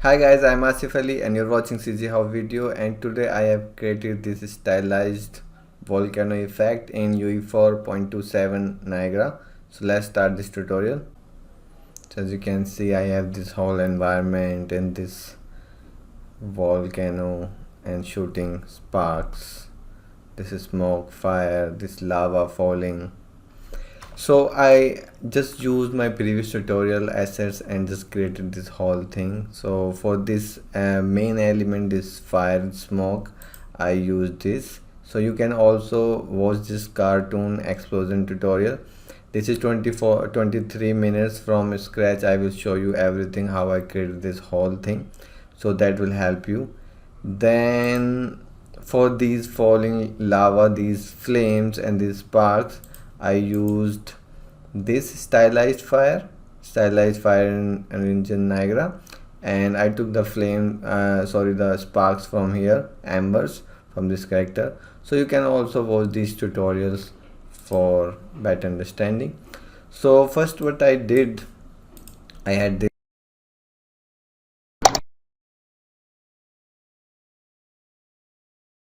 Hi guys, I'm Asif Ali and you're watching CGHOW video, and today I have created this stylized volcano effect in UE4.27 Niagara. So let's start this tutorial. So as you can see, I have this whole environment and this volcano and shooting sparks. This is smoke, fire, this lava falling. So I just used my previous tutorial assets and just created this whole thing. So for this main element, this fire smoke, I used this. So you can also watch this cartoon explosion tutorial. This is 23 minutes from scratch. I will show you everything how I created this whole thing, so that will help you. Then for these falling lava, these flames and these sparks, I used this stylized fire in engine Niagara, and I took the the sparks from here, embers, from this character. So you can also watch these tutorials for better understanding. So first what I did, I had this